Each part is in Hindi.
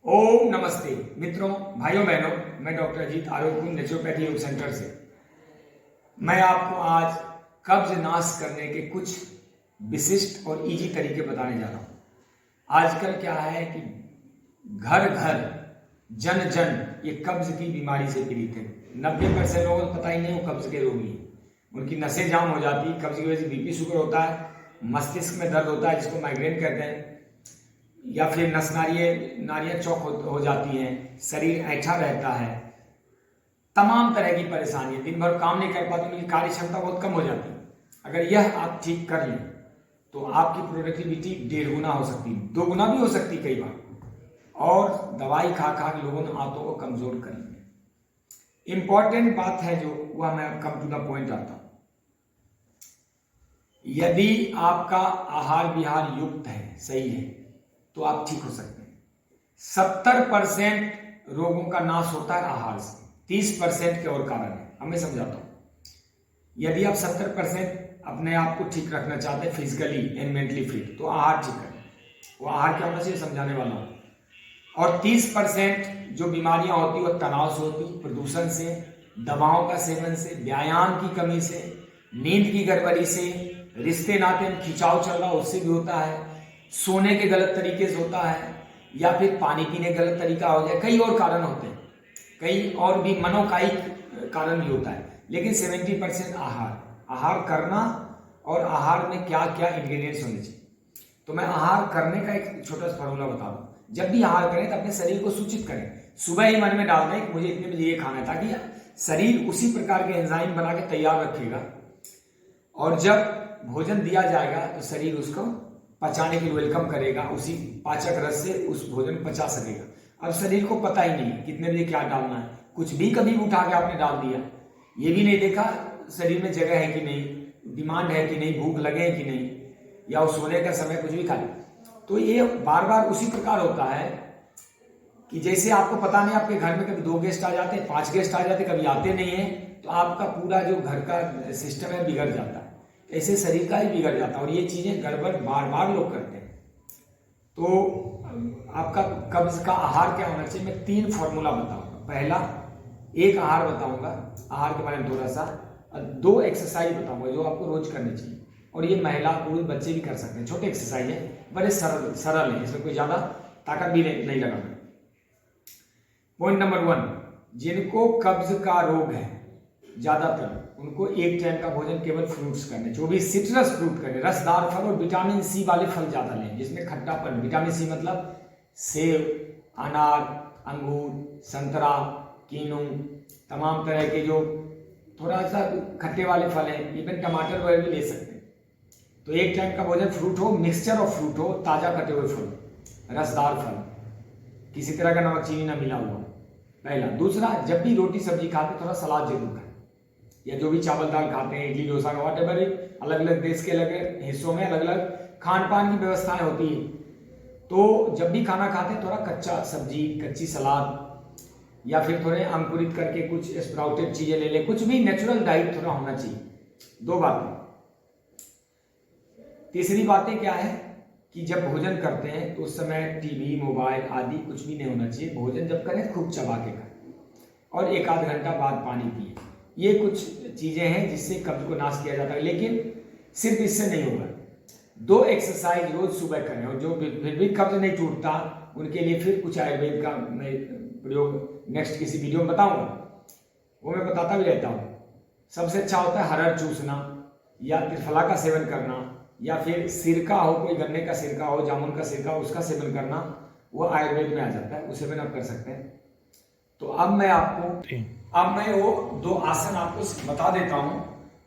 ओम नमस्ते मित्रों, भाइयों बहनों, मैं डॉक्टर अजीत आरोग्य नेचुरोपैथी योग सेंटर से मैं आपको आज कब्ज नाश करने के कुछ विशिष्ट और इजी तरीके बताने जा रहा हूं। आजकल क्या है कि घर घर जन जन ये कब्ज की बीमारी से पीड़ित है। 90% लोगों को पता ही नहीं वो कब्ज के रोगी है। उनकी नसें जाम हो जाती है, कब्ज की वजह से बीपी शुगर होता है, मस्तिष्क में दर्द होता है जिसको माइग्रेन कहते हैं, या फिर नस नाड़ियाँ चौक हो जाती हैं, शरीर ऐंठा रहता है, तमाम तरह की परेशानियां, दिन भर काम नहीं कर पाते, उनकी कार्य क्षमता बहुत कम हो जाती है। अगर यह आप ठीक कर लें तो आपकी प्रोडक्टिविटी 1.5 गुना हो सकती है, 2 गुना भी हो सकती है कई बार, और दवाई खा खा के लोगों ने आंतों को कमजोर कर लिया। इंपॉर्टेंट बात है जो वह मैं कम टू द पॉइंट आता हूं। यदि आपका आहार विहार युक्त है, सही है, तो आप ठीक हो सकते हैं। 70% रोगों का नाश होता है आहार से, 30% के और कारण है। अब मैं समझाता हूं। यदि आप 70% अपने आप को ठीक रखना चाहते हैं, फिजिकली एंड मेंटली फिट, तो आहार ठीक करें। वो आहार क्या होना चाहिए समझाने वाला हूं। और 30% जो बीमारियां होती है वो तनाव से होती, प्रदूषण से, दवाओं का सेवन से, व्यायाम की कमी से, नींद की गड़बड़ी से, रिश्ते नाते में खिंचाव चल रहा उससे भी होता है, सोने के गलत तरीके से होता है, या फिर पानी पीने गलत तरीका हो जाए। कई और कारण होते हैं, कई और भी मनोकायिक कारण भी होता है, लेकिन 70% आहार करना, और आहार में क्या क्या इंग्रेडिएंट्स होने चाहिए। तो मैं आहार करने का एक छोटा सा फॉर्मूला बता दूं। जब भी आहार करें तो अपने शरीर को सूचित करें, सुबह ही मन में डाल दें कि मुझे इतने बजे ये खाना है, ताकि शरीर उसी प्रकार के एंजाइम बना के तैयार रखेगा, और जब भोजन दिया जाएगा तो शरीर उसको पचाने के लिए वेलकम करेगा, उसी पाचक रस से उस भोजन पचा सकेगा। अब शरीर को पता ही नहीं कितने बजे क्या डालना है, कुछ भी कभी उठा के आपने डाल दिया, ये भी नहीं देखा शरीर में जगह है कि नहीं, डिमांड है कि नहीं, भूख लगे कि नहीं, या उस सोने का समय कुछ भी खा ले। तो ये बार बार उसी प्रकार होता है कि जैसे आपको पता नहीं, आपके घर में कभी 2 गेस्ट आ जाते हैं, 5 गेस्ट आ जाते, कभी आते नहीं है, तो आपका पूरा जो घर का सिस्टम है बिगड़ जाता है। ऐसे शरीर का ही बिगड़ जाता है, और ये चीजें गड़बड़ बार बार लोग करते हैं। तो आपका कब्ज का आहार क्या होना चाहिए, मैं 3 फॉर्मूला बताऊंगा। पहला, एक आहार बताऊंगा, आहार के बारे में थोड़ा सा, 2 एक्सरसाइज बताऊंगा जो आपको रोज करनी चाहिए, और ये महिला पुरुष बच्चे भी कर सकते हैं। छोटे एक्सरसाइज है, बड़े सरल है, इसमें कोई ज्यादा ताकत भी नहीं लगाना। पॉइंट नंबर 1, जिनको कब्ज का रोग है ज्यादातर, उनको एक टाइम का भोजन केवल फ्रूट्स करने, जो भी सिट्रस फ्रूट करने, रसदार फल और विटामिन सी वाले फल ज्यादा लें, जिसमें खट्टापन, विटामिन सी मतलब सेब, अनार, अंगूर, संतरा, कीनू, तमाम तरह के जो थोड़ा सा खट्टे वाले फल हैं, इवन टमाटर वगैरह भी ले सकते हैं। तो एक टाइम का भोजन फ्रूट हो, मिक्सचर ऑफ फ्रूट हो, ताजा कटे हुए फल, रसदार फल, किसी तरह का नमक चीनी ना मिला हुआ, पहला। दूसरा, जब भी रोटी सब्जी खाते थोड़ा सलाद जरूर खाएं, या जो भी चावल दाल खाते हैं, इडली डोसा का वॉट एवर, अलग अलग देश के अलग हिस्सों में अलग अलग खान पान की व्यवस्थाएं होती है। तो जब भी खाना खाते हैं थोड़ा कच्चा सब्जी, कच्ची सलाद, या फिर थोड़े अंकुरित करके कुछ स्प्राउटेड चीजें ले लें, कुछ भी नेचुरल डाइट थोड़ा होना चाहिए। 2 बातें। तीसरी बातें क्या है कि जब भोजन करते हैं तो उस समय टीवी, मोबाइल आदि कुछ भी नहीं होना चाहिए। भोजन जब करें खूब चबा के करें, और 1 आध घंटा बाद पानी पिए। ये कुछ चीजें हैं जिससे कब्ज को नाश किया जाता है, लेकिन सिर्फ इससे नहीं होगा। 2 एक्सरसाइज रोज सुबह करें, और जो फिर भी कब्ज नहीं टूटता उनके लिए फिर कुछ आयुर्वेद का मैं प्रयोग नेक्स्ट किसी वीडियो में बताऊंगा, वो मैं बताता भी रहता हूँ। सबसे अच्छा होता है हरड़ चूसना, या त्रिफला का सेवन करना, या फिर सिरका हो, कोई गन्ने का सिरका हो, जामुन का सिरका हो, उसका सेवन करना, वो आयुर्वेद में आ जाता है, उसे सेवन आप कर सकते हैं। तो अब मैं वो 2 आसन आपको बता देता हूं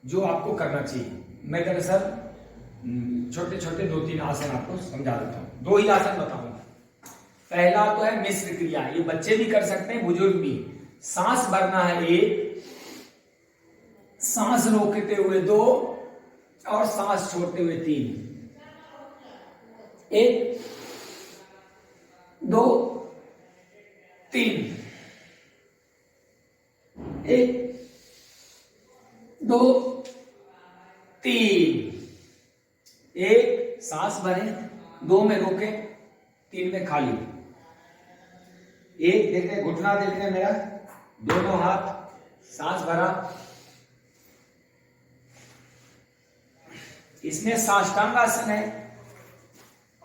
जो आपको करना चाहिए। मैं दरअसल छोटे छोटे 2-3 आसन आपको समझा देता हूं। 2 ही आसन बताऊंगा। पहला तो है मिश्र क्रिया, ये बच्चे भी कर सकते हैं, बुजुर्ग भी। सांस भरना है 1, सांस रोकते हुए 2, और सांस छोड़ते हुए 3। 1 2 3, 1 2 3। 1 सांस भरें, 2 में रोके, 3 में खाली। एक देखने, घुटना देखने मेरा, दोनों हाथ, सांस भरा। इसमें साष्टांग आसन है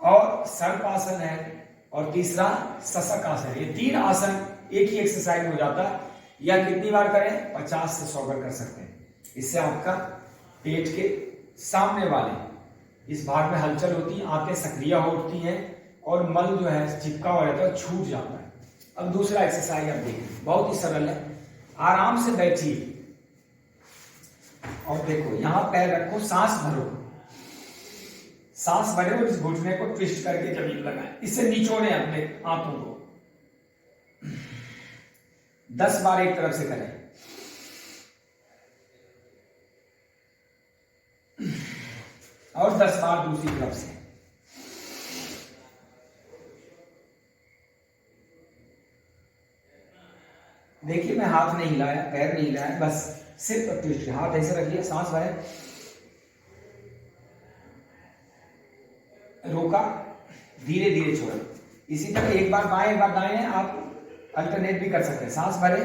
और सर्पासन है और तीसरा शशक आसन है। ये 3 आसन एक ही एक्सरसाइज में हो जाता है। या कितनी बार करें? 50 से 100 बार कर सकते हैं। इससे आपका पेट के सामने वाले इस भाग में हलचल होती है, आंतें सक्रिय हो उठती हैं और मल जो है चिपका हुआ रहता है, छूट जाता है। अब दूसरा एक्सरसाइज आप देखिए, बहुत ही सरल है। आराम से बैठिए और देखो, यहां पैर रखो, सांस भरो, सांस भरे और इस घुटने को ट्विस्ट करके जमीन लगाएं। इससे निचोड़े अपने हाथों को। 10 बार एक तरफ से करें और 10 बार दूसरी तरफ से। देखिए, मैं हाथ नहीं हिलाया, पैर नहीं हिलाया, बस सिर्फ ट्विस्ट। हाथ ऐसे रखिए, सांस भरे, रोका, धीरे धीरे छोड़ा। इसी तरह एक बार बाएं एक बार दाएं, आप अल्टरनेट भी कर सकते हैं। सांस भरे,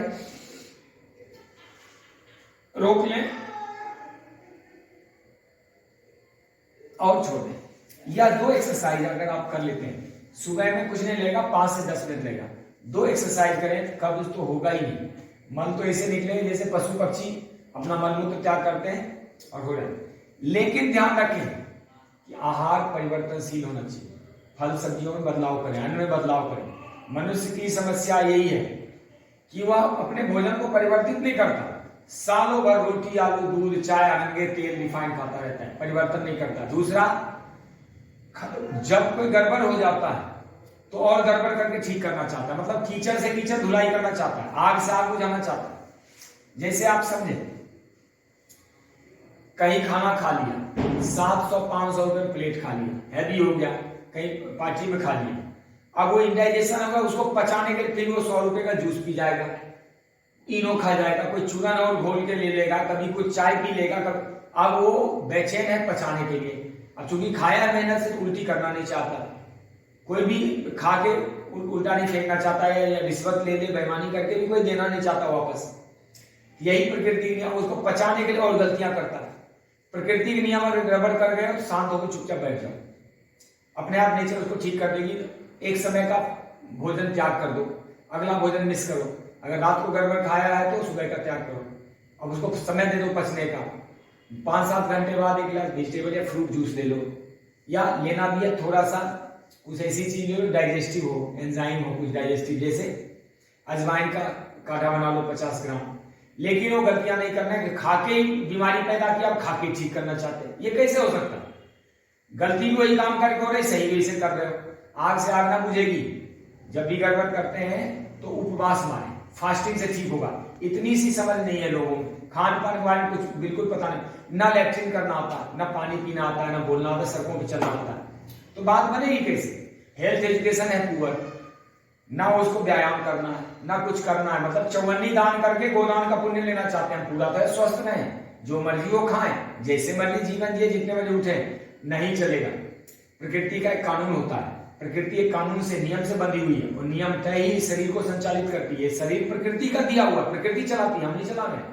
रोक लें और छोड़ दें। या 2 एक्सरसाइज अगर आप कर लेते हैं, सुबह में कुछ नहीं लेगा, 5 से 10 मिनट लेगा। 2 एक्सरसाइज करें, कब्ज तो होगा ही नहीं। मल तो ऐसे निकले जैसे पशु पक्षी अपना मलमूत्र त्याग करते हैं और हो जाए। लेकिन ध्यान रखें कि आहार परिवर्तनशील होना चाहिए। फल सब्जियों में बदलाव करें, अन्न में बदलाव करें। मनुष्य की समस्या यही है कि वह अपने भोजन को परिवर्तित नहीं करता। सालों भर रोटी, आलू, दूध, चाय, अनंगे तेल, रिफाइंड खाता रहता है, परिवर्तन नहीं करता। दूसरा, जब कोई गड़बड़ हो जाता है तो और गड़बड़ करके ठीक करना चाहता है, मतलब कीचड़ से कीचड़ धुलाई करना चाहता है, आग से आग बुझाना चाहता है। जैसे आप समझे, कहीं खाना खा लिया, 700-500 रुपए प्लेट खा लिया, हैवी हो गया, कहीं पार्टी में खा लिया। अब वो इंडाइजेशन होगा, उसको पचाने के लिए फिर वो 100 रुपए का जूस पी जाएगा, इनो खा जाएगा, कोई चूरन और घोल के ले लेगा, कभी कुछ चाय पी लेगा। अब वो बेचैन है पचाने के लिए। अब चूंकि खाया मेहनत से, उल्टी करना नहीं चाहता। कोई भी खा के उल्टा नहीं फेंकना चाहता है, या रिश्वत ले ले, बेईमानी करके भी कोई देना नहीं चाहता वापस। यही प्रकृति के नियम, उसको पचाने के लिए और गलतियां करता है। प्रकृति के नियम अगर गड़बड़ कर गए तो शांत होकर चुपचाप बैठ जाओ, अपने आप नेचर उसको ठीक कर देगी। एक समय का भोजन त्याग कर दो, अगला भोजन मिस करो। अगर रात को गड़बड़ खाया है तो सुबह का त्याग करो, अब उसको समय दे दो पचने का। 5-7 घंटे बाद एक गिलास वेजिटेबल या फ्रूट जूस ले लो, या लेना भी है थोड़ा सा कुछ ऐसी चीज ले लो डाइजेस्टिव हो, एंजाइम हो कुछ डाइजेस्टिव, जैसे अजवाइन का काढ़ा बना लो 50 ग्राम। लेकिन वो गलतियां नहीं करना है कि खाके ही बीमारी पैदा की, आप खाके ठीक करना चाहते हैं। ये कैसे हो सकता है? गलती भी वही काम करके हो रहे, सही भी से कर रहे हो। आग से आग ना बुझेगी। जब भी गड़बड़ करते हैं तो उपवास माने, फास्टिंग से ठीक होगा। इतनी सी समझ नहीं है लोगों को, खान पान के बारे में कुछ बिल्कुल पता नहीं। ना लैट्रिन करना आता, ना पानी पीना आता है, ना बोलना आता, सड़कों पर चलना आता है, तो बात बनेगी कैसे? हेल्थ एजुकेशन है पुअर, ना उसको व्यायाम करना है, ना कुछ करना है। मतलब चौवन्नी दान करके गोदान का पुण्य लेना चाहते हैं, पूरा तो स्वस्थ रहें, जो मर्जी वो खाएं, जैसे मर्जी जीवन जिए, जितने बजे उठे, नहीं चलेगा। प्रकृति का एक कानून होता है, प्रकृति एक कानून से, नियम से बंधी हुई है, और नियम तय ही शरीर को संचालित करती है। शरीर प्रकृति का दिया हुआ, प्रकृति चलाती है, हम नहीं चला रहे।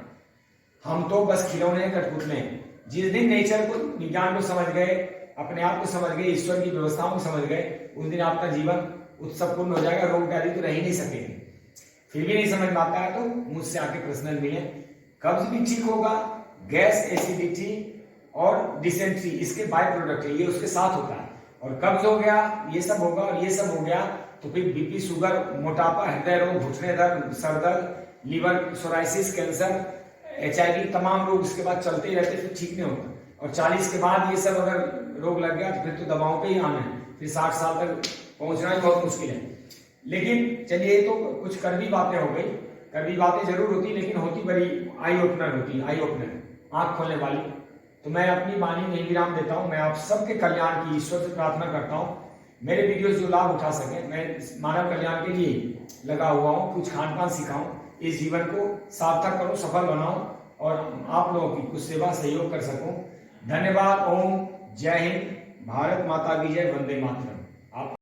हम तो बस खिलौने हैं, कठपुतले हैं। जिस दिन नेचर को, विज्ञान को समझ गए, अपने आप को समझ गए, ईश्वर की व्यवस्थाओं को समझ गए, उस दिन आपका जीवन उत्सवपूर्ण हो जाएगा। रोग व्याधि तो रह ही नहीं सकेंगे। फिर भी नहीं समझ में आता है तो मुझसे आके पर्सनल मिले। कब्ज भी ठीक होगा, गैस, एसिडिटी और डिसेंट्री इसके बाय प्रोडक्ट है, ये उसके साथ होता है। और कब्ज हो गया, ये सब होगा, और ये सब हो गया तो फिर बीपी, शुगर, मोटापा, हृदय रोग, घुटने दर्द, सर दर्द, लीवर, सोराइसिस, कैंसर, HIV, तमाम रोग इसके बाद चलते ही रहते, फिर ठीक नहीं होता। और 40 के बाद ये सब अगर रोग लग गया तो फिर तो दवाओं पे ही आना है, फिर 60 साल तक पहुंचना ही बहुत मुश्किल है। लेकिन चलिए, तो कुछ कड़वी बातें हो गई। कड़वी बातें जरूर होती, लेकिन होती बड़ी आई ओपनर होती है, आई ओपनर, आंख खोलने वाली। तो मैं अपनी वाणी में विराम देता हूं। मैं आप सबके कल्याण की ईश्वर से प्रार्थना करता हूं, मेरे वीडियोस जो लाभ उठा सके। मैं मानव कल्याण के लिए लगा हुआ हूं, कुछ खान पान सिखाऊं, इस जीवन को सार्थक करूं, सफल बनाऊं, और आप लोगों की कुछ सेवा सहयोग कर सकूं। धन्यवाद। ओम जय हिंद, भारत माता की जय, वंदे मातरम। आप